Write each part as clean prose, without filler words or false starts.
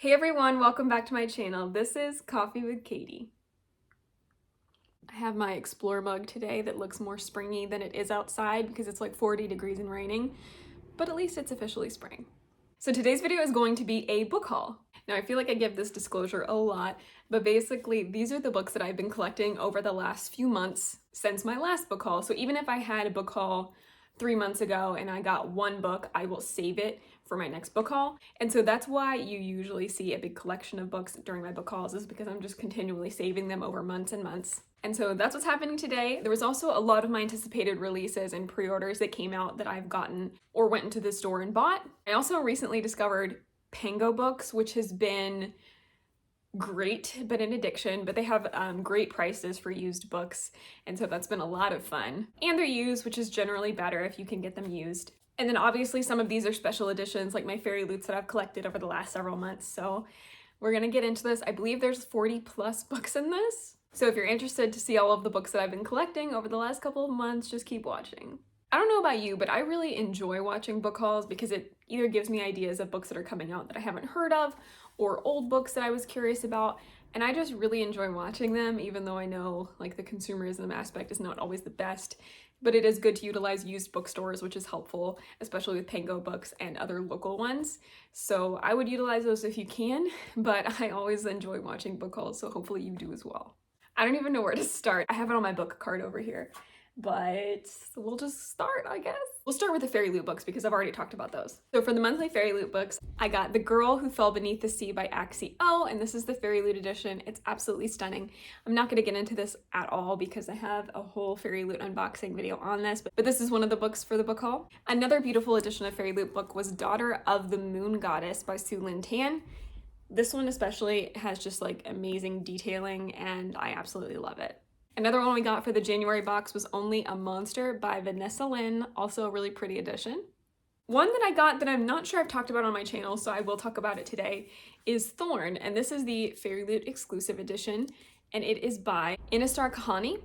Hey everyone, welcome back to my channel. This is Coffee with Katie. I have my Explore mug today that looks more springy than it is outside because it's like 40 degrees and raining, but at least it's officially spring. So today's video is going to be a book haul. Now I feel like I give this disclosure a lot, but basically these are the books that I've been collecting over the last few months since my last book haul. So even if I had a book haul 3 months ago and I got one book, I will save it for my next book haul. And so that's why you usually see a big collection of books during my book hauls, is because I'm just continually saving them over months and months. And so that's what's happening today. There was also a lot of my anticipated releases and pre-orders that came out that I've gotten or went into the store and bought. I also recently discovered Pango Books, which has been great, but an addiction, but they have great prices for used books, and so that's been a lot of fun. And they're used, which is generally better if you can get them used. And then obviously some of these are special editions, like my Fairyloots that I've collected over the last several months. So we're gonna get into this. I believe there's 40 plus books in this. So if you're interested to see all of the books that I've been collecting over the last couple of months, just keep watching. I don't know about you, but I really enjoy watching book hauls because it either gives me ideas of books that are coming out that I haven't heard of, or old books that I was curious about, and I just really enjoy watching them, even though I know like the consumerism aspect is not always the best. But it is good to utilize used bookstores, which is helpful, especially with Pango Books and other local ones. So I would utilize those if you can, but I always enjoy watching book hauls, so hopefully you do as well. I don't even know where to start. I have it on my book card over here, but we'll just start, I guess. We'll start with the Fairyloot books because I've already talked about those. So for the monthly Fairyloot books, I got The Girl Who Fell Beneath the Sea by Axie O, and this is the Fairyloot edition. It's absolutely stunning. I'm not going to get into this at all because I have a whole Fairyloot unboxing video on this, but this is one of the books for the book haul. Another beautiful edition of Fairyloot book was Daughter of the Moon Goddess by Sue Lynn Tan. This one especially has just like amazing detailing, and I absolutely love it. Another one we got for the January box was Only a Monster by Vanessa Lynn, also a really pretty edition. One that I got that I'm not sure I've talked about on my channel, so I will talk about it today, is Thorn, and this is the Fairyloot exclusive edition, and it is by Innistar Kahani,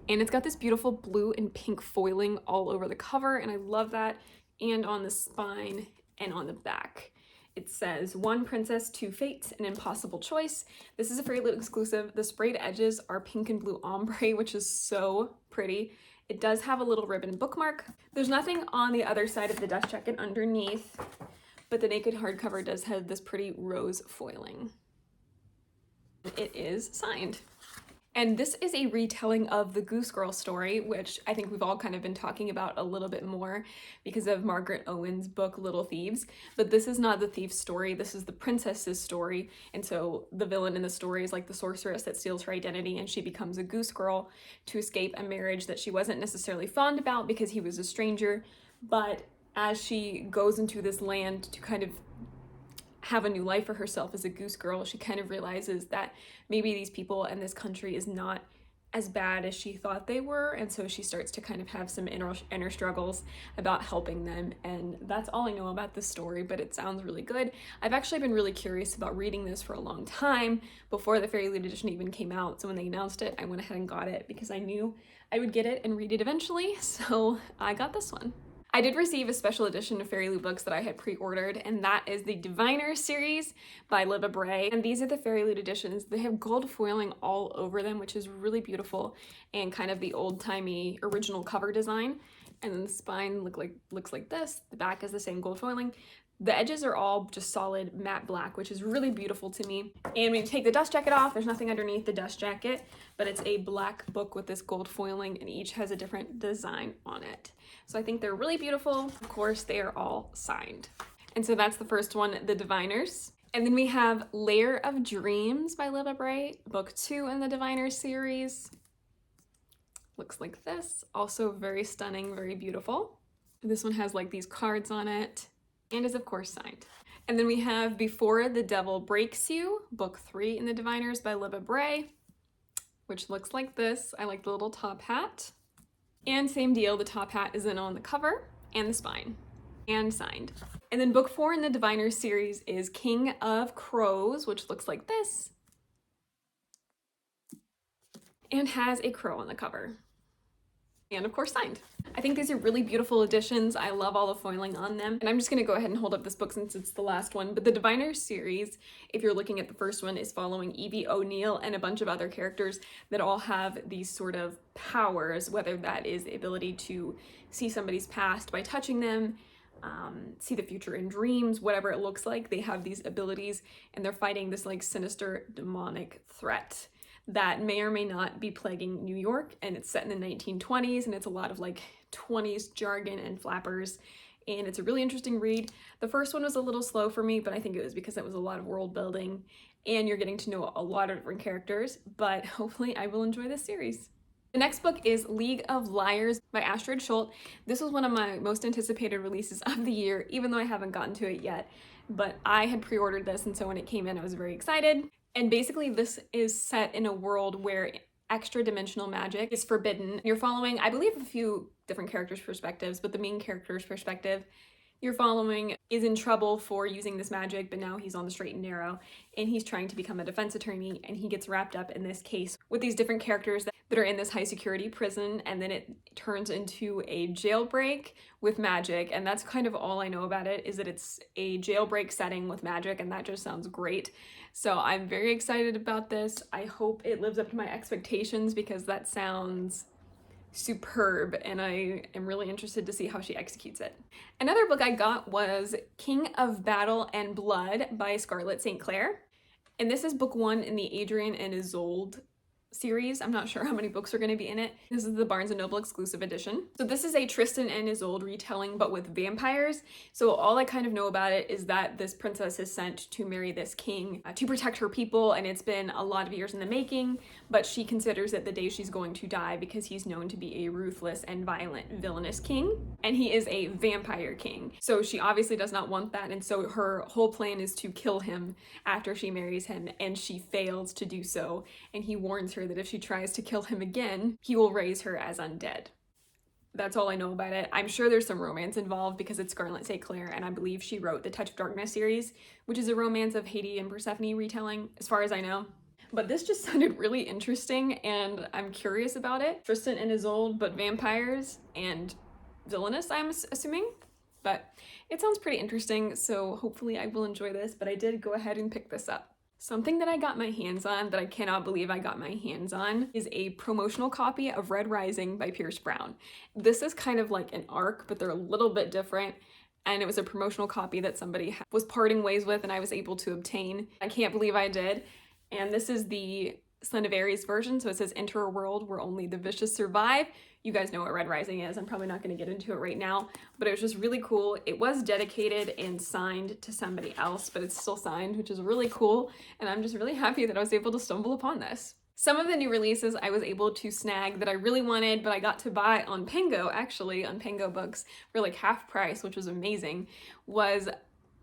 and it's got this beautiful blue and pink foiling all over the cover, and I love that, and on the spine and on the back. It says, "One princess, two fates, an impossible choice." This is a Fairyloot exclusive. The sprayed edges are pink and blue ombre, which is so pretty. It does have a little ribbon bookmark. There's nothing on the other side of the dust jacket underneath, but the naked hardcover does have this pretty rose foiling. It is signed. And this is a retelling of the Goose Girl story, which I think we've all kind of been talking about a little bit more because of Margaret Owen's book, Little Thieves. But this is not the thief's story, this is the princess's story. And so the villain in the story is like the sorceress that steals her identity, and she becomes a goose girl to escape a marriage that she wasn't necessarily fond about because he was a stranger. But as she goes into this land to kind of have a new life for herself as a goose girl, she kind of realizes that maybe these people and this country is not as bad as she thought they were, and so she starts to kind of have some inner struggles about helping them. And that's all I know about this story, but it sounds really good. I've actually been really curious about reading this for a long time before the Fairyloot edition even came out, so when they announced it, I went ahead and got it because I knew I would get it and read it eventually, so I got this one. I did receive a special edition of Fairyloot books that I had pre-ordered, and that is the Diviner series by Libba Bray. And these are the Fairyloot editions. They have gold foiling all over them, which is really beautiful, and kind of the old-timey original cover design. And then the spine looks like this. The back is the same gold foiling. The edges are all just solid matte black, which is really beautiful to me. And when you take the dust jacket off, there's nothing underneath the dust jacket, but it's a black book with this gold foiling, and each has a different design on it. So I think they're really beautiful. Of course, they are all signed. And so that's the first one, The Diviners. And then we have Lair of Dreams by Libba Bray, book 2 in the Diviners series. Looks like this. Also very stunning, very beautiful. This one has like these cards on it, and is of course signed. And then we have Before the Devil Breaks You, book 3 in the Diviners by Libba Bray, which looks like this. I like the little top hat. And same deal, the top hat is in on the cover and the spine, and signed. And then book 4 in the Diviners series is King of Crows, which looks like this, and has a crow on the cover. and of course signed. I think these are really beautiful editions. I love all the foiling on them. And I'm just gonna go ahead and hold up this book since it's the last one. But the Diviners series, if you're looking at the first one, is following Evie O'Neill and a bunch of other characters that all have these sort of powers, whether that is the ability to see somebody's past by touching them, see the future in dreams, whatever it looks like. They have these abilities and they're fighting this like sinister demonic threat that may or may not be plaguing New York, and it's set in the 1920s, and it's a lot of like 20s jargon and flappers, and it's a really interesting read. The first one was a little slow for me, but I think it was because it was a lot of world building and you're getting to know a lot of different characters, but hopefully I will enjoy this series. The next book is League of Liars by Astrid Schuldt. This was one of my most anticipated releases of the year, even though I haven't gotten to it yet, but I had pre-ordered this, and so when it came in I was very excited. And basically this is set in a world where extra-dimensional magic is forbidden. You're following, I believe, a few different characters' perspectives, but the main character's perspective you're following is in trouble for using this magic, but now he's on the straight and narrow, and he's trying to become a defense attorney, and he gets wrapped up in this case with these different characters that are in this high security prison, and then it turns into a jailbreak with magic, and that's kind of all I know about it, is that it's a jailbreak setting with magic, and that just sounds great. So I'm very excited about this. I hope it lives up to my expectations because that sounds superb, and I am really interested to see how she executes it. Another book I got was King of Battle and Blood by Scarlett St. Clair, and this is book 1 in the Adrienne and Isolde series. I'm not sure how many books are going to be in it. This is the Barnes & Noble exclusive edition. So this is a Tristan and Isolde retelling, but with vampires. So all I kind of know about it is that this princess is sent to marry this king to protect her people, and it's been a lot of years in the making, but she considers it the day she's going to die because he's known to be a ruthless and violent villainous king, and he is a vampire king. So she obviously does not want that, and so her whole plan is to kill him after she marries him, and she fails to do so, and he warns her that if she tries to kill him again, he will raise her as undead. That's all I know about it. I'm sure there's some romance involved because it's Scarlett St. Clair, and I believe she wrote the Touch of Darkness series, which is a romance of Hades and Persephone retelling, as far as I know. But this just sounded really interesting, and I'm curious about it. Tristan and Isolde, but vampires and villainous, I'm assuming. But it sounds pretty interesting, so hopefully I will enjoy this, but I did go ahead and pick this up. Something that I got my hands on that I cannot believe I got my hands on is a promotional copy of Red Rising by Pierce Brown. This is kind of like an arc, but they're a little bit different, and it was a promotional copy that somebody was parting ways with and I was able to obtain. I can't believe I did. And this is the Son of Ares version, so it says enter a world where only the vicious survive. You guys know what Red Rising is. I'm probably not going to get into it right now, but it was just really cool. It was dedicated and signed to somebody else, but it's still signed, which is really cool, and I'm just really happy that I was able to stumble upon this. Some of the new releases I was able to snag that I really wanted, but I got to buy on Pango, actually, on Pango Books, for like half price, which was amazing, was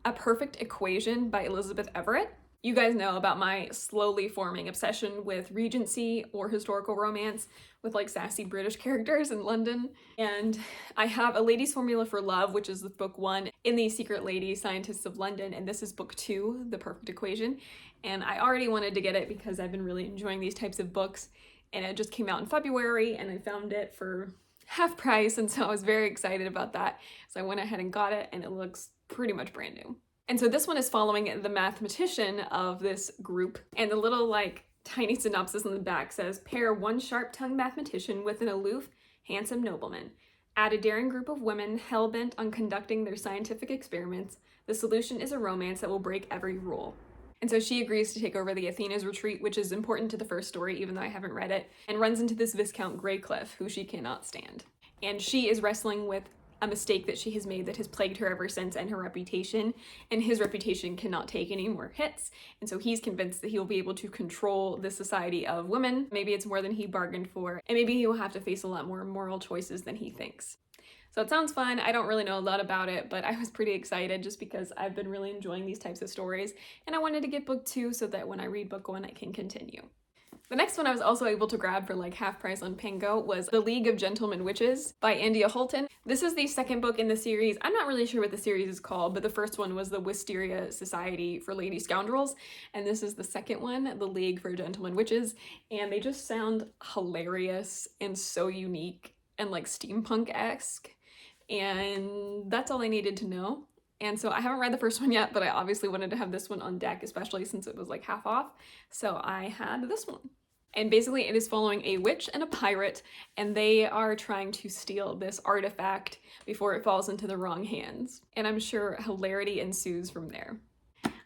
A Perfect Equation by Elizabeth Everett. You guys know about my slowly forming obsession with Regency or historical romance with like sassy British characters in London. And I have A Lady's Formula for Love, which is the book 1 in the Secret Lady Scientists of London, and this is book 2, The Perfect Equation. And I already wanted to get it because I've been really enjoying these types of books, and it just came out in February and I found it for half price, and so I was very excited about that. So I went ahead and got it, and it looks pretty much brand new. And so this one is following the mathematician of this group, and the little like tiny synopsis on the back says, pair one sharp-tongued mathematician with an aloof, handsome nobleman. Add a daring group of women hell-bent on conducting their scientific experiments. The solution is a romance that will break every rule. And so she agrees to take over the Athena's retreat, which is important to the first story, even though I haven't read it, and runs into this Viscount Greycliff, who she cannot stand. And she is wrestling with a mistake that she has made that has plagued her ever since, and her reputation, and his reputation cannot take any more hits, and so he's convinced that he'll be able to control the society of women. Maybe it's more than he bargained for, and maybe he will have to face a lot more moral choices than he thinks. So it sounds fun. I don't really know a lot about it, but I was pretty excited just because I've been really enjoying these types of stories, and I wanted to get book 2 so that when I read book 1 I can continue. The next one I was also able to grab for like half price on Pango was The League of Gentlemen Witches by India Holton. This is the second book in the series. I'm not really sure what the series is called, but the first one was the Wisteria Society for Lady Scoundrels, and this is the second one, The League for Gentlemen Witches, and they just sound hilarious and so unique. and like steampunk-esque, and that's all I needed to know. And so I haven't read the first one yet, but I obviously wanted to have this one on deck, especially since it was like half off. So I had this one. And basically it is following a witch and a pirate, and they are trying to steal this artifact before it falls into the wrong hands. And I'm sure hilarity ensues from there.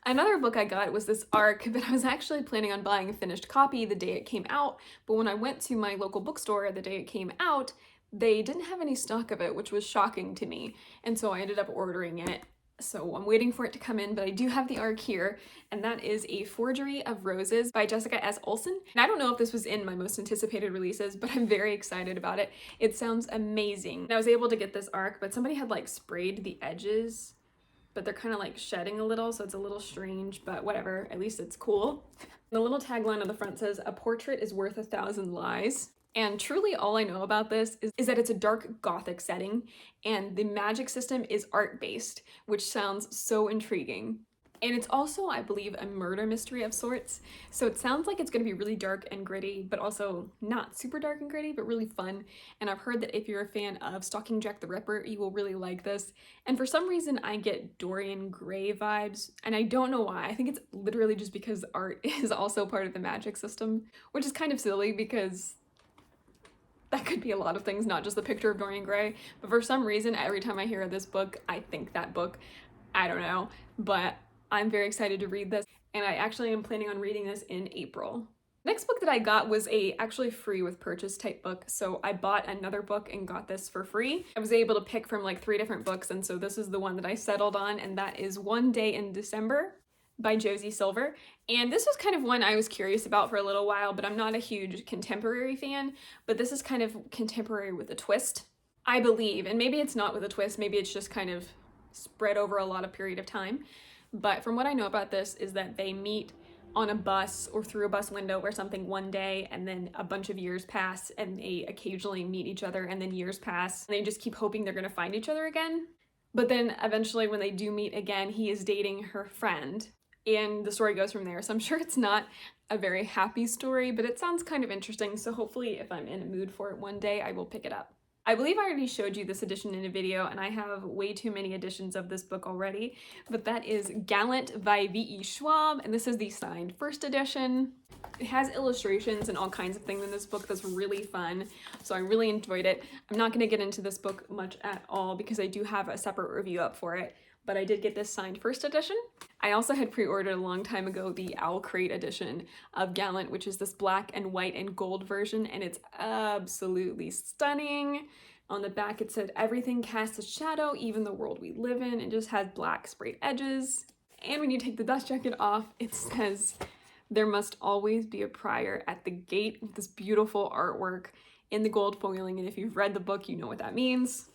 Another book I got was this ARC that I was actually planning on buying a finished copy the day it came out, but when I went to my local bookstore the day it came out, they didn't have any stock of it, which was shocking to me, and so I ended up ordering it. So I'm waiting for it to come in, but I do have the ARC here, and that is A Forgery of Roses by Jessica S. Olsen. And I don't know if this was in my most anticipated releases, but I'm very excited about it. It sounds amazing. And I was able to get this ARC, but somebody had like sprayed the edges, but they're kind of like shedding a little, so it's a little strange, but whatever, at least it's cool. The little tagline on the front says, "A portrait is worth 1,000 lies." And truly all I know about this is that it's a dark gothic setting, and the magic system is art-based, which sounds so intriguing. And it's also, I believe, a murder mystery of sorts, so it sounds like it's going to be really dark and gritty, but also not super dark and gritty, but really fun. And I've heard that if you're a fan of Stalking Jack the Ripper, you will really like this. And for some reason, I get Dorian Gray vibes, and I don't know why. I think it's literally just because art is also part of the magic system, which is kind of silly because that could be a lot of things, not just the picture of Dorian Gray, but for some reason, every time I hear of this book, I think that book. I don't know, but I'm very excited to read this, and I actually am planning on reading this in April. Next book that I got was a actually free with purchase type book, so I bought another book and got this for free. I was able to pick from like 3 different books, and so this is the one that I settled on, and that is One Day in December by Josie Silver. And this was kind of one I was curious about for a little while, but I'm not a huge contemporary fan, but this is kind of contemporary with a twist, I believe. And maybe it's not with a twist, maybe it's just kind of spread over a lot of period of time. But from what I know about this is that they meet on a bus or through a bus window or something one day, and then a bunch of years pass and they occasionally meet each other, and then years pass and they just keep hoping they're gonna find each other again. But then eventually when they do meet again, he is dating her friend, and the story goes from there. So I'm sure it's not a very happy story, but it sounds kind of interesting. So hopefully if I'm in a mood for it one day, I will pick it up. I believe I already showed you this edition in a video, and I have way too many editions of this book already, but that is Gallant by V.E. Schwab, and this is the signed first edition. It has illustrations and all kinds of things in this book that's really fun, so I really enjoyed it. I'm not going to get into this book much at all because I do have a separate review up for it, but I did get this signed first edition. I also had pre-ordered a long time ago the Owl Crate edition of Gallant, which is this black and white and gold version, and it's absolutely stunning. On the back it said, "Everything casts a shadow, even the world we live in," and just has black sprayed edges. And when you take the dust jacket off, it says, "There must always be a prior at the gate," with this beautiful artwork in the gold foiling, and if you've read the book, you know what that means.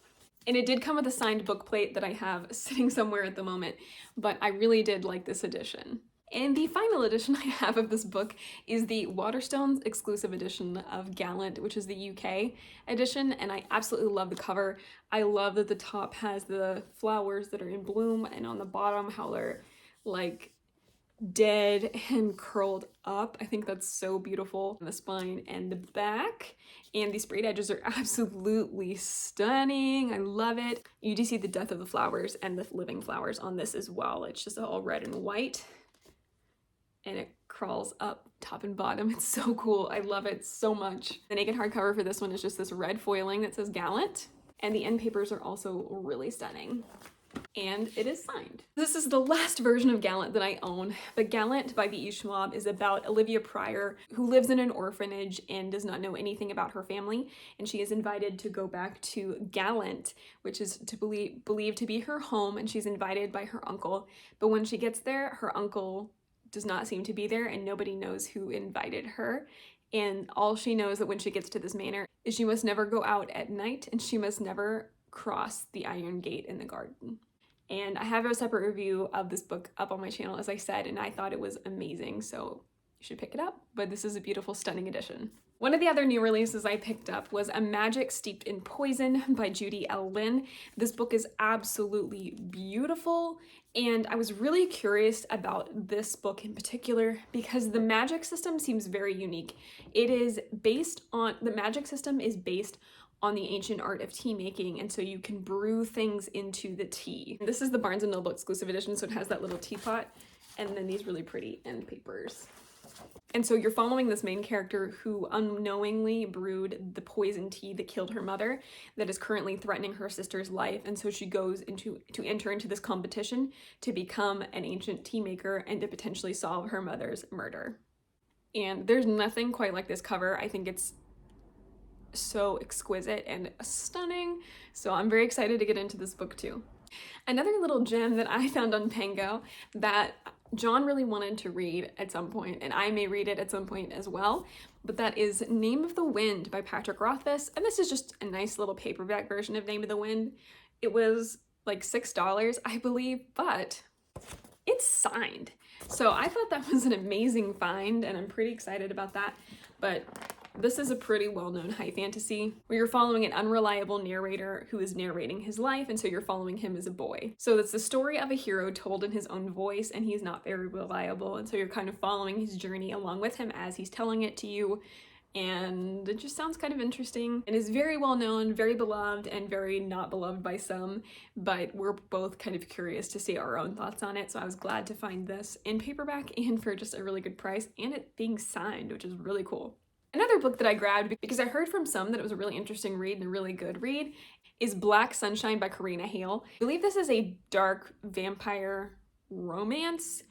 And it did come with a signed book plate that I have sitting somewhere at the moment, but I really did like this edition. And the final edition I have of this book is the Waterstones exclusive edition of Gallant, which is the UK edition, and I absolutely love the cover. I love that the top has the flowers that are in bloom, and on the bottom how they're like dead and curled up. I think that's so beautiful. The spine and the back, and the sprayed edges are absolutely stunning. I love it. You do see the death of the flowers and the living flowers on this as well. It's just all red and white, and it crawls up top and bottom. It's so cool. I love it so much. The naked hardcover for this one is just this red foiling that says Gallant, and the end papers are also really stunning. And it is signed. This is the last version of Gallant that I own, but Gallant by V.E. Schwab is about Olivia Pryor, who lives in an orphanage and does not know anything about her family, and she is invited to go back to Gallant, which is believed to be her home, and she's invited by her uncle. But when she gets there, her uncle does not seem to be there, and nobody knows who invited her. And all she knows that when she gets to this manor is she must never go out at night, and she must never cross the iron gate in the garden. And I have a separate review of this book up on my channel, as I said, and I thought it was amazing, so you should pick it up. But this is a beautiful, stunning edition. One of the other new releases I picked up was A Magic Steeped in Poison by Judy L. Lynn. This book is absolutely beautiful, and I was really curious about this book in particular because the magic system seems very unique. The magic system is based on the ancient art of tea making, and so you can brew things into the tea. This is the Barnes & Noble exclusive edition, so it has that little teapot and then these really pretty end papers. And so you're following this main character who unknowingly brewed the poison tea that killed her mother, that is currently threatening her sister's life. And so she goes to enter into this competition to become an ancient tea maker and to potentially solve her mother's murder. And there's nothing quite like this cover. I think it's so exquisite and stunning. So I'm very excited to get into this book too. Another little gem that I found on Pango that John really wanted to read at some point, and I may read it at some point as well, but that is Name of the Wind by Patrick Rothfuss, and this is just a nice little paperback version of Name of the Wind. It was like $6, I believe, but it's signed. So I thought that was an amazing find, and I'm pretty excited about that. But this is a pretty well-known high fantasy where you're following an unreliable narrator who is narrating his life, and so you're following him as a boy. So it's the story of a hero told in his own voice, and he's not very reliable, and so you're kind of following his journey along with him as he's telling it to you, and it just sounds kind of interesting. It is very well-known, very beloved, and very not beloved by some, but we're both kind of curious to see our own thoughts on it, so I was glad to find this in paperback and for just a really good price, and it being signed, which is really cool. Another book that I grabbed because I heard from some that it was a really interesting read and a really good read is Black Sunshine by Karina Hale. I believe this is a dark vampire romance.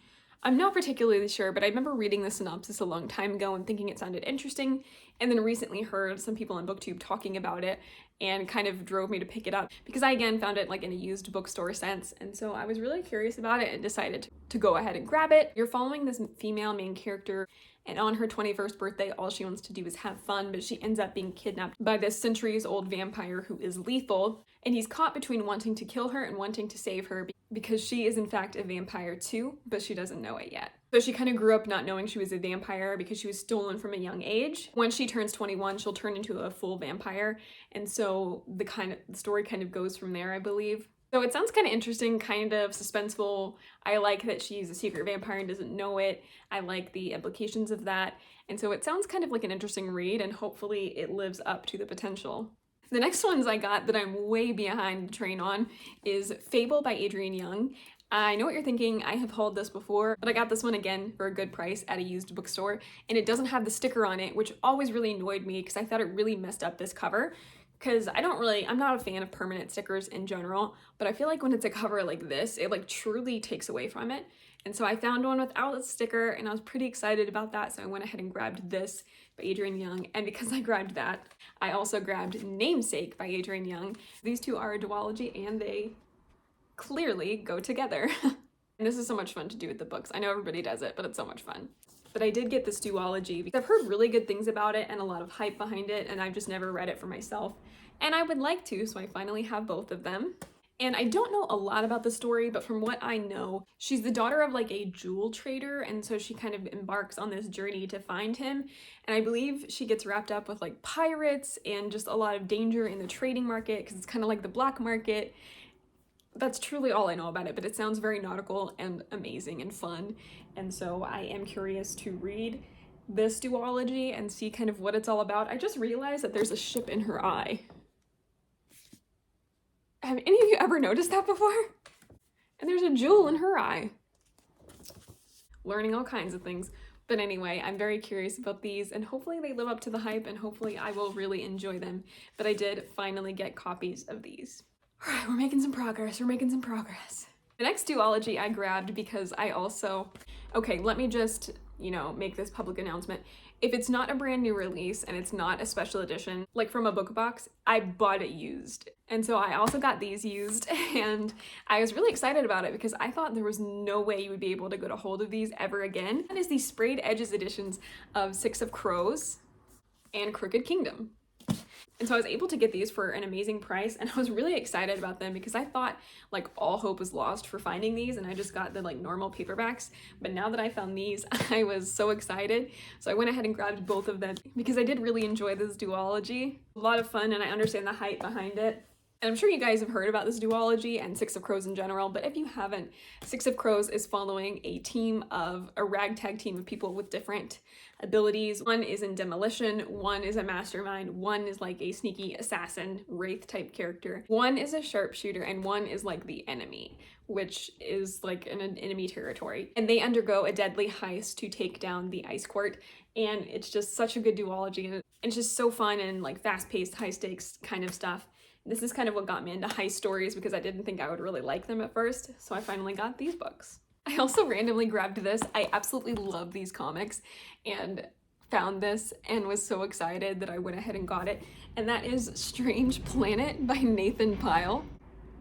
I'm not particularly sure, but I remember reading the synopsis a long time ago and thinking it sounded interesting, and then recently heard some people on BookTube talking about it and kind of drove me to pick it up because I again found it like in a used bookstore sense, and so I was really curious about it and decided to go ahead and grab it. You're following this female main character, and on her 21st birthday, all she wants to do is have fun, but she ends up being kidnapped by this centuries-old vampire who is lethal, and he's caught between wanting to kill her and wanting to save her because she is in fact a vampire too, but she doesn't know it yet. So she kind of grew up not knowing she was a vampire because she was stolen from a young age. When she turns 21, she'll turn into a full vampire, and so the story kind of goes from there, I believe. So it sounds kind of interesting, kind of suspenseful. I like that she's a secret vampire and doesn't know it. I like the implications of that. And so it sounds kind of like an interesting read, and hopefully it lives up to the potential. The next ones I got that I'm way behind the train on is Fable by Adrienne Young. I know what you're thinking, I have hauled this before, but I got this one again for a good price at a used bookstore, and it doesn't have the sticker on it, which always really annoyed me because I thought it really messed up this cover. Because I'm not a fan of permanent stickers in general, but I feel like when it's a cover like this, it like truly takes away from it. And so I found one without a sticker, and I was pretty excited about that, so I went ahead and grabbed this by Adrienne Young. And because I grabbed that, I also grabbed Namesake by Adrienne Young. These two are a duology, and they clearly go together. And this is so much fun to do with the books. I know everybody does it, but it's so much fun. But I did get this duology because I've heard really good things about it and a lot of hype behind it, and I've just never read it for myself. And I would like to, so I finally have both of them. And I don't know a lot about the story, but from what I know, she's the daughter of like a jewel trader, and so she kind of embarks on this journey to find him. And I believe she gets wrapped up with like pirates and just a lot of danger in the trading market because it's kind of like the black market. That's truly all I know about it, but it sounds very nautical and amazing and fun. And so I am curious to read this duology and see kind of what it's all about. I just realized that there's a ship in her eye. Have any of you ever noticed that before? And there's a jewel in her eye. Learning all kinds of things. But anyway, I'm very curious about these, and hopefully they live up to the hype, and hopefully I will really enjoy them. But I did finally get copies of these. All right, we're making some progress. The next duology I grabbed because I also... Okay, let me just, make this public announcement. If it's not a brand new release and it's not a special edition, like from a book box, I bought it used. And so I also got these used, and I was really excited about it because I thought there was no way you would be able to get a hold of these ever again. That is the sprayed edges editions of Six of Crows and Crooked Kingdom. And so I was able to get these for an amazing price, and I was really excited about them because I thought like all hope was lost for finding these, and I just got the like normal paperbacks. But now that I found these, I was so excited. So I went ahead and grabbed both of them because I did really enjoy this duology. A lot of fun, and I understand the hype behind it. And I'm sure you guys have heard about this duology and Six of Crows in general, but if you haven't, Six of Crows is following a ragtag team of people with different abilities. One is in demolition, one is a mastermind, one is like a sneaky assassin, wraith type character, one is a sharpshooter, and one is like the enemy, which is like an enemy territory. And they undergo a deadly heist to take down the ice court, and it's just such a good duology, and it's just so fun and like fast-paced, high-stakes kind of stuff. This is kind of what got me into heist stories because I didn't think I would really like them at first, so I finally got these books. I also randomly grabbed this. I absolutely love these comics and found this and was so excited that I went ahead and got it. And that is Strange Planet by Nathan Pyle.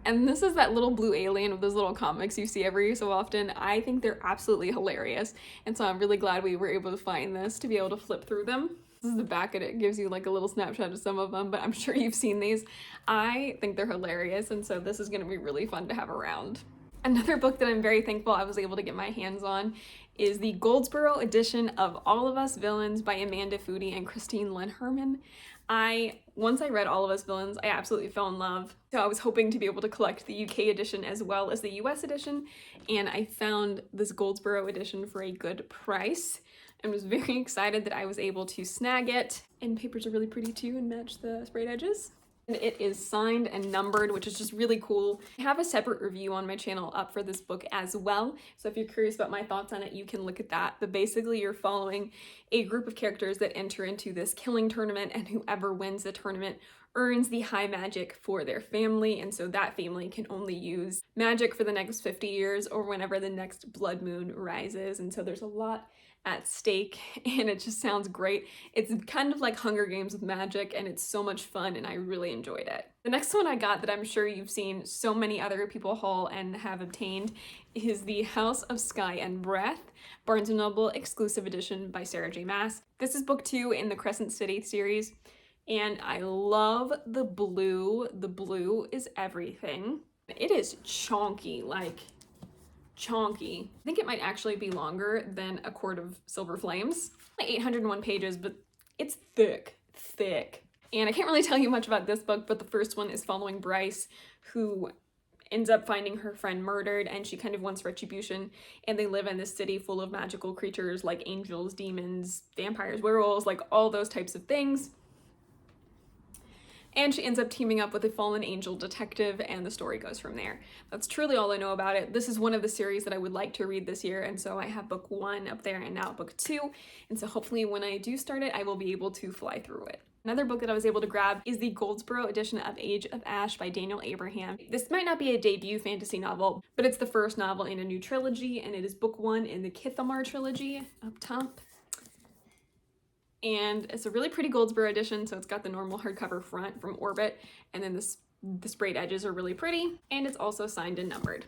And this is that little blue alien with those little comics you see every so often. I think they're absolutely hilarious. And so I'm really glad we were able to find this to be able to flip through them. This is the back and it gives you like a little snapshot of some of them, but I'm sure you've seen these. I think they're hilarious, and so this is going to be really fun to have around. Another book that I'm very thankful I was able to get my hands on is the Goldsboro edition of All of Us Villains by Amanda Foody and Christine Lynn Herman. Once I read All of Us Villains, I absolutely fell in love. So I was hoping to be able to collect the UK edition as well as the US edition, and I found this Goldsboro edition for a good price and was very excited that I was able to snag it. And papers are really pretty too and match the sprayed edges. And it is signed and numbered, which is just really cool. I have a separate review on my channel up for this book as well. So if you're curious about my thoughts on it, you can look at that. But basically you're following a group of characters that enter into this killing tournament, and whoever wins the tournament earns the high magic for their family. And so that family can only use magic for the next 50 years or whenever the next blood moon rises. And so there's a lot at stake, and it just sounds great. It's kind of like Hunger Games with magic, and it's so much fun, and I really enjoyed it. The next one I got that I'm sure you've seen so many other people haul and have obtained is the House of Sky and Breath, Barnes & Noble exclusive edition by Sarah J. Maas. This is book 2 in the Crescent City series, and I love the blue. The blue is everything. It is chonky, like chonky. I think it might actually be longer than A Court of Silver Flames. Like 801 pages, but it's thick. And I can't really tell you much about this book, but the first one is following Bryce, who ends up finding her friend murdered, and she kind of wants retribution, and they live in this city full of magical creatures like angels, demons, vampires, werewolves, like all those types of things. And she ends up teaming up with a fallen angel detective, and the story goes from there. That's truly all I know about it. This is one of the series that I would like to read this year, and so I have book 1 up there and now book 2, and so hopefully when I do start it, I will be able to fly through it. Another book that I was able to grab is the Goldsboro edition of Age of Ash by Daniel Abraham. This might not be a debut fantasy novel, but it's the first novel in a new trilogy, and it is book 1 in the Kithamar trilogy up top. And it's a really pretty Goldsboro edition, so it's got the normal hardcover front from Orbit, and then the sprayed edges are really pretty, and it's also signed and numbered.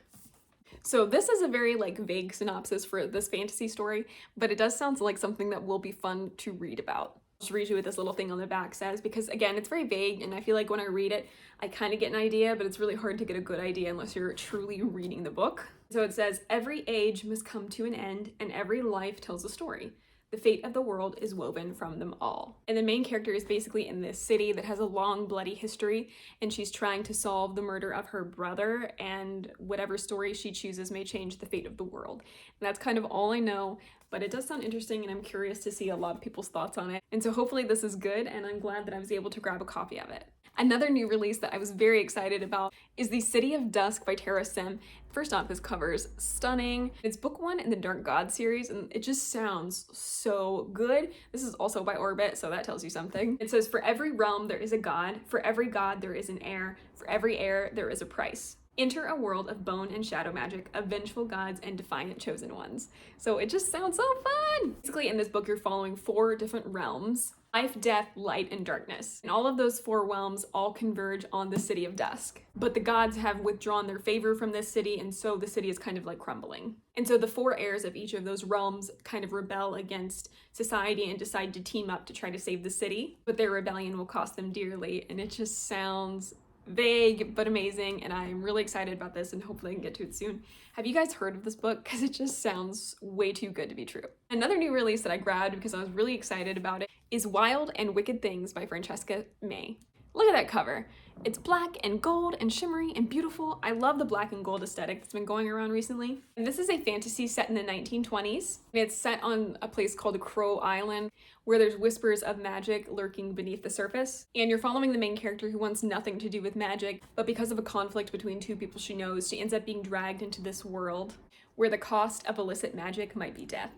So this is a very like vague synopsis for this fantasy story, but it does sound like something that will be fun to read about. I'll just read you what this little thing on the back says, because again, it's very vague, and I feel like when I read it, I kind of get an idea, but it's really hard to get a good idea unless you're truly reading the book. So it says, every age must come to an end, and every life tells a story. The fate of the world is woven from them all. And the main character is basically in this city that has a long, bloody history, and she's trying to solve the murder of her brother, and whatever story she chooses may change the fate of the world. And that's kind of all I know, but it does sound interesting, and I'm curious to see a lot of people's thoughts on it. And so hopefully this is good, and I'm glad that I was able to grab a copy of it. Another new release that I was very excited about is The City of Dusk by Tara Sim. First off, this cover's stunning. It's book 1 in the Dark God series, and it just sounds so good. This is also by Orbit, so that tells you something. It says, for every realm there is a god, for every god there is an heir, for every heir there is a price. Enter a world of bone and shadow magic, of vengeful gods and defiant chosen ones. So it just sounds so fun! Basically, in this book, you're following 4 different realms: life, death, light, and darkness. And all of those 4 realms all converge on the City of Dusk. But the gods have withdrawn their favor from this city, and so the city is kind of like crumbling. And so the 4 heirs of each of those realms kind of rebel against society and decide to team up to try to save the city. But their rebellion will cost them dearly, and it just sounds vague but amazing, and I'm really excited about this, and hopefully I can get to it soon. Have you guys heard of this book? Because it just sounds way too good to be true. Another new release that I grabbed because I was really excited about it is Wild and Wicked Things by Francesca May. Look at that cover. It's black and gold and shimmery and beautiful. I love the black and gold aesthetic that's been going around recently. And this is a fantasy set in the 1920s. It's set on a place called Crow Island, where there's whispers of magic lurking beneath the surface. And you're following the main character who wants nothing to do with magic, but because of a conflict between two people she knows, she ends up being dragged into this world where the cost of illicit magic might be death.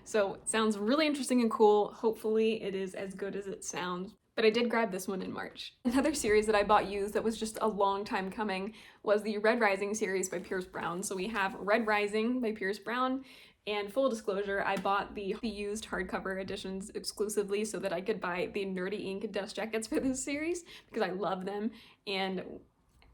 So it sounds really interesting and cool. Hopefully it is as good as it sounds. But I did grab this one in March. Another series that I bought used that was just a long time coming was the Red Rising series by Pierce Brown. So we have Red Rising by Pierce Brown, and full disclosure, I bought the used hardcover editions exclusively so that I could buy the Nerdy Ink dust jackets for this series because I love them and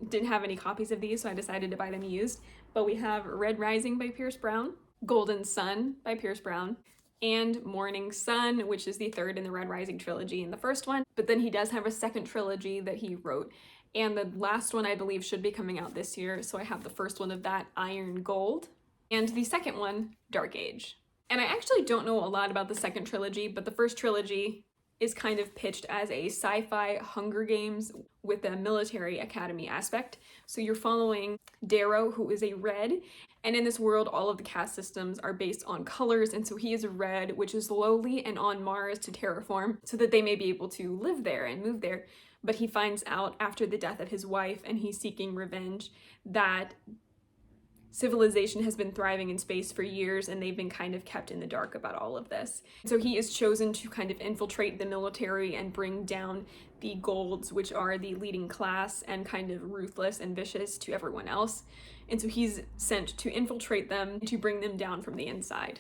didn't have any copies of these, so I decided to buy them used. But we have Red Rising by Pierce Brown, Golden Sun by Pierce Brown, and Morning Sun, which is the third in the Red Rising trilogy and the first one. But then he does have a second trilogy that he wrote. And the last one, I believe, should be coming out this year. So I have the first one of that, Iron Gold, and the second one, Dark Age. And I actually don't know a lot about the second trilogy, but the first trilogy is kind of pitched as a sci-fi Hunger Games with a military academy aspect. So you're following Darrow, who is a red, and in this world, all of the caste systems are based on colors, and so he is a red, which is lowly and on Mars to terraform so that they may be able to live there and move there. But he finds out after the death of his wife, and he's seeking revenge, that civilization has been thriving in space for years, and they've been kind of kept in the dark about all of this. So he is chosen to kind of infiltrate the military and bring down the Golds, which are the leading class and kind of ruthless and vicious to everyone else. And so he's sent to infiltrate them, to bring them down from the inside.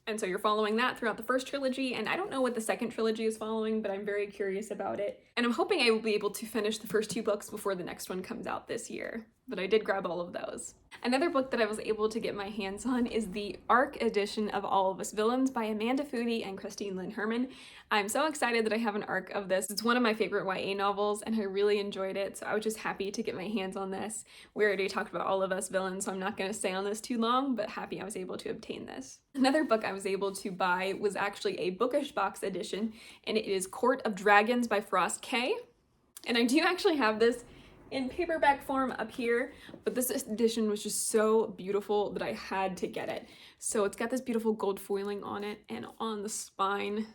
And so you're following that throughout the first trilogy, and I don't know what the second trilogy is following, but I'm very curious about it. And I'm hoping I will be able to finish the first two books before the next one comes out this year. But I did grab all of those. Another book that I was able to get my hands on is the ARC edition of All of Us Villains by Amanda Foody and Christine Lynn Herman. I'm so excited that I have an ARC of this. It's one of my favorite YA novels, and I really enjoyed it, so I was just happy to get my hands on this. We already talked about All of Us Villains, so I'm not going to stay on this too long, but happy I was able to obtain this. Another book I was able to buy was actually a Bookish Box edition, and it is Court of Dragons by Frost K. And I do actually have this in paperback form up here, but this edition was just so beautiful that I had to get it. So it's got this beautiful gold foiling on it and on the spine.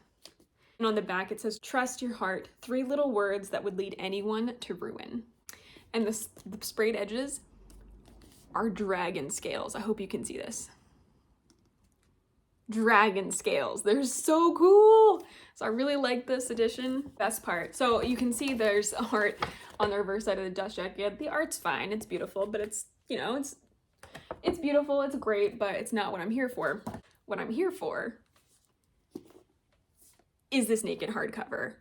And on the back it says, "Trust your heart, 3 little words that would lead anyone to ruin." And the sprayed edges are dragon scales. I hope you can see this. Dragon scales. They're so cool. So I really like this edition. Best part. So you can see there's a heart on the reverse side of the dust jacket. The art's fine. It's beautiful, but it's, you know, it's beautiful. It's great, but it's not what I'm here for. What I'm here for is this naked hardcover.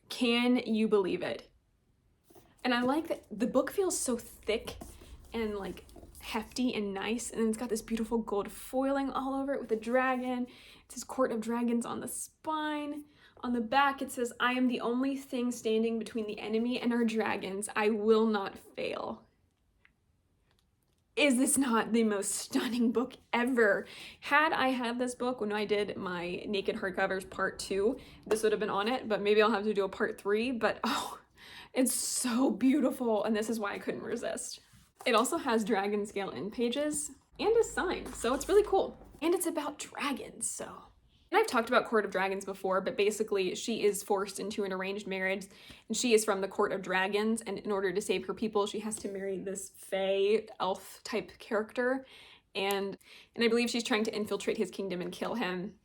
Can you believe it? And I like that the book feels so thick and like hefty and nice, and it's got this beautiful gold foiling all over it with a dragon. It says Court of Dragons on the spine. On the back it says, "I am the only thing standing between the enemy and our dragons. I will not fail." Is this not the most stunning book ever? Had I had this book when I did my Naked Hardcovers part 2, this would have been on it, but maybe I'll have to do a part 3, but oh, it's so beautiful, and this is why I couldn't resist. It also has dragon scale end pages and a sign, so it's really cool. And it's about dragons, so. And I've talked about Court of Dragons before, but basically she is forced into an arranged marriage, and she is from the Court of Dragons, and in order to save her people, she has to marry this fae elf type character, and I believe she's trying to infiltrate his kingdom and kill him.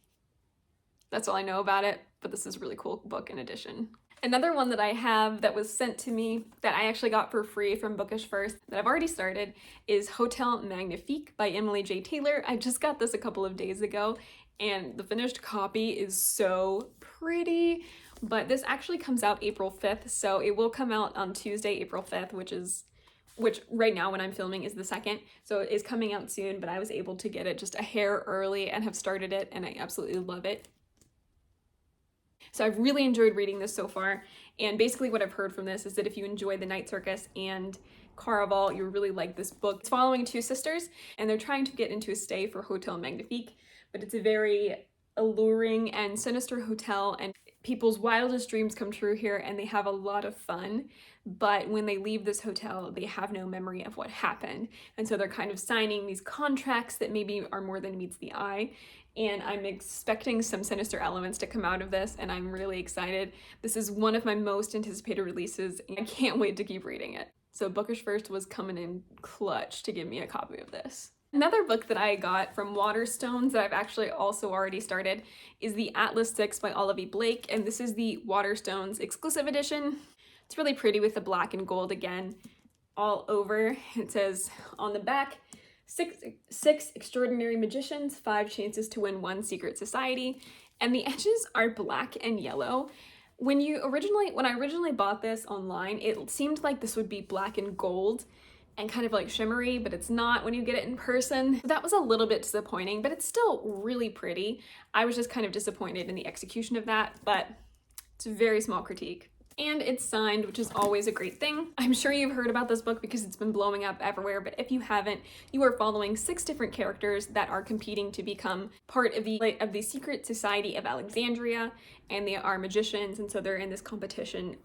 That's all I know about it, but this is a really cool book in addition. Another one that I have that was sent to me that I actually got for free from Bookish First that I've already started is Hotel Magnifique by Emily J. Taylor. I just got this a couple of days ago, and the finished copy is so pretty, but this actually comes out April 5th, so it will come out on Tuesday, April 5th, which right now when I'm filming is the 2nd, so it is coming out soon, but I was able to get it just a hair early and have started it, and I absolutely love it. So I've really enjoyed reading this so far, and basically what I've heard from this is that if you enjoy The Night Circus and Caraval, you'll really like this book. It's following 2 sisters, and they're trying to get into a stay for Hotel Magnifique, but it's a very alluring and sinister hotel, and people's wildest dreams come true here and they have a lot of fun, but when they leave this hotel, they have no memory of what happened. And so they're kind of signing these contracts that maybe are more than meets the eye. And I'm expecting some sinister elements to come out of this, and I'm really excited. This is one of my most anticipated releases, and I can't wait to keep reading it. So Bookish First was coming in clutch to give me a copy of this. Another book that I got from Waterstones that I've actually also already started is the Atlas 6 by Olivia Blake, and this is the Waterstones exclusive edition. It's really pretty with the black and gold again all over. It says on the back, six extraordinary magicians, 5 chances to win 1 secret society, and the edges are black and yellow. When I originally bought this online, it seemed like this would be black and gold and kind of like shimmery, but it's not when you get it in person. That was a little bit disappointing, but it's still really pretty. I was just kind of disappointed in the execution of that, but it's a very small critique. And it's signed, which is always a great thing. I'm sure you've heard about this book because it's been blowing up everywhere, but if you haven't, you are following 6 different characters that are competing to become part of the secret society of Alexandria, and they are magicians, and so they're in this competition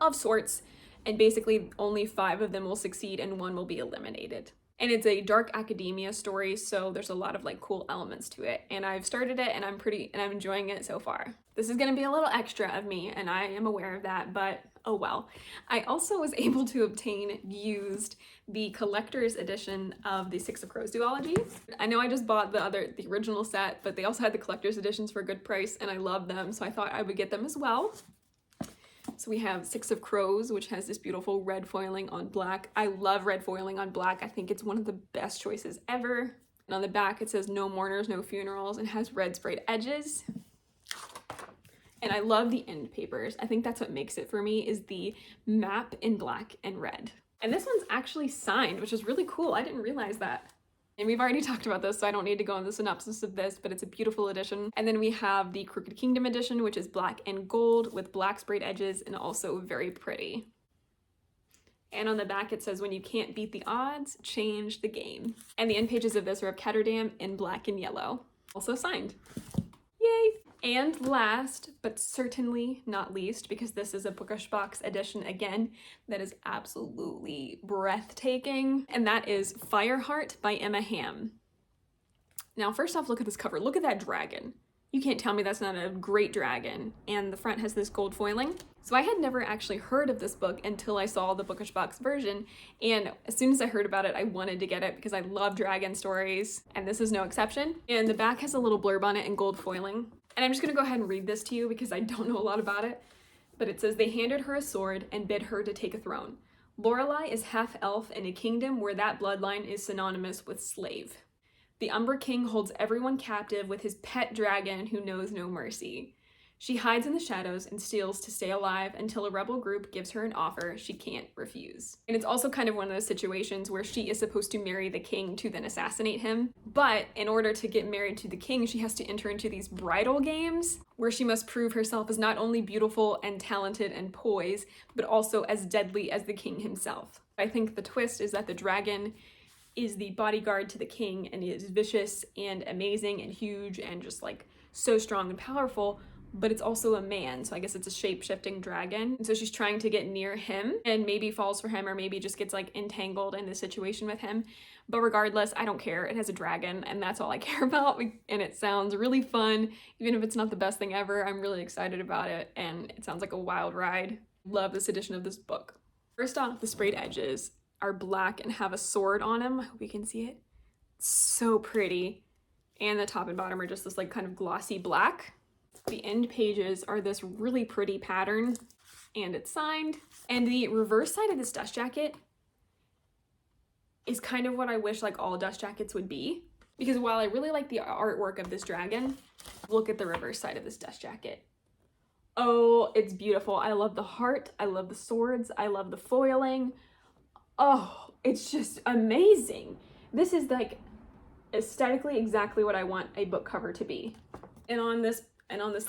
of sorts, and basically only 5 of them will succeed and 1 will be eliminated. And it's a dark academia story, so there's a lot of like cool elements to it. And I've started it and I'm enjoying it so far. This is gonna be a little extra of me, and I am aware of that, but oh well. I also was able to obtain used the collector's edition of the Six of Crows duology. I know I just bought the original set, but they also had the collector's editions for a good price, and I love them, so I thought I would get them as well. So we have Six of Crows, which has this beautiful red foiling on black. I love red foiling on black. I think it's one of the best choices ever. And on the back it says no mourners, no funerals, and has red sprayed edges. And I love the end papers. I think that's what makes it for me, is the map in black and red. And this one's actually signed, which is really cool. I didn't realize that. And we've already talked about this, so I don't need to go into the synopsis of this, but it's a beautiful edition. And then we have the Crooked Kingdom edition, which is black and gold with black sprayed edges and also very pretty. And on the back it says, when you can't beat the odds, change the game. And the end pages of this are of Ketterdam in black and yellow. Also signed. Yay! And last, but certainly not least, because this is a Bookish Box edition again, that is absolutely breathtaking, and that is Fireheart by Emma Hamm. Now, first off, look at this cover. Look at that dragon. You can't tell me that's not a great dragon. And the front has this gold foiling. So I had never actually heard of this book until I saw the Bookish Box version, and as soon as I heard about it, I wanted to get it because I love dragon stories, and this is no exception. And the back has a little blurb on it in gold foiling. And I'm just gonna go ahead and read this to you because I don't know a lot about it. But it says, they handed her a sword and bid her to take a throne. Lorelei is half elf in a kingdom where that bloodline is synonymous with slave. The Umber King holds everyone captive with his pet dragon who knows no mercy. She hides in the shadows and steals to stay alive until a rebel group gives her an offer she can't refuse. And it's also kind of one of those situations where she is supposed to marry the king to then assassinate him. But in order to get married to the king, she has to enter into these bridal games where she must prove herself as not only beautiful and talented and poised, but also as deadly as the king himself. I think the twist is that the dragon is the bodyguard to the king and is vicious and amazing and huge and just like so strong and powerful, but it's also a man, so I guess it's a shape-shifting dragon. And so she's trying to get near him and maybe falls for him or maybe just gets like entangled in the situation with him. But regardless, I don't care. It has a dragon and that's all I care about, and it sounds really fun. Even if it's not the best thing ever, I'm really excited about it and it sounds like a wild ride. Love this edition of this book. First off, the sprayed edges are black and have a sword on them. I hope you can see it. It's so pretty. And the top and bottom are just this like kind of glossy black. The end pages are this really pretty pattern, and it's signed. And the reverse side of this dust jacket is kind of what I wish like all dust jackets would be. Because while I really like the artwork of this dragon, look at the reverse side of this dust jacket. Oh, it's beautiful. I love the heart. I love the swords. I love the foiling. Oh, it's just amazing. This is like aesthetically exactly what I want a book cover to be. And on this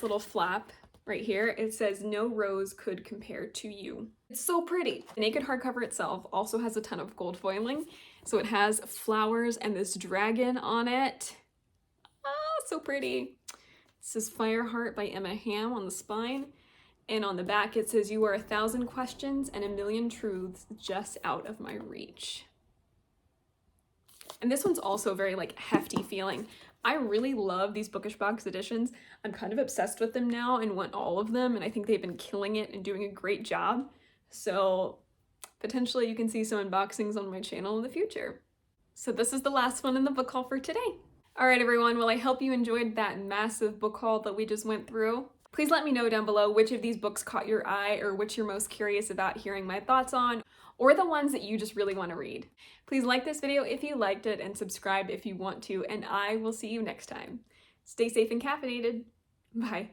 little flap right here, it says, no rose could compare to you. It's so pretty. The naked hardcover itself also has a ton of gold foiling. So it has flowers and this dragon on it. Ah, so pretty. This is Fireheart by Emma Hamm on the spine. And on the back it says, "You are 1,000 questions and 1,000,000 truths just out of my reach." And this one's also very like hefty feeling. I really love these Bookish Box editions. I'm kind of obsessed with them now and want all of them, and I think they've been killing it and doing a great job. So potentially you can see some unboxings on my channel in the future. So this is the last one in the book haul for today. All right, everyone. Well, I hope you enjoyed that massive book haul that we just went through. Please let me know down below which of these books caught your eye or which you're most curious about hearing my thoughts on, or the ones that you just really want to read. Please like this video if you liked it and subscribe if you want to, and I will see you next time. Stay safe and caffeinated. Bye.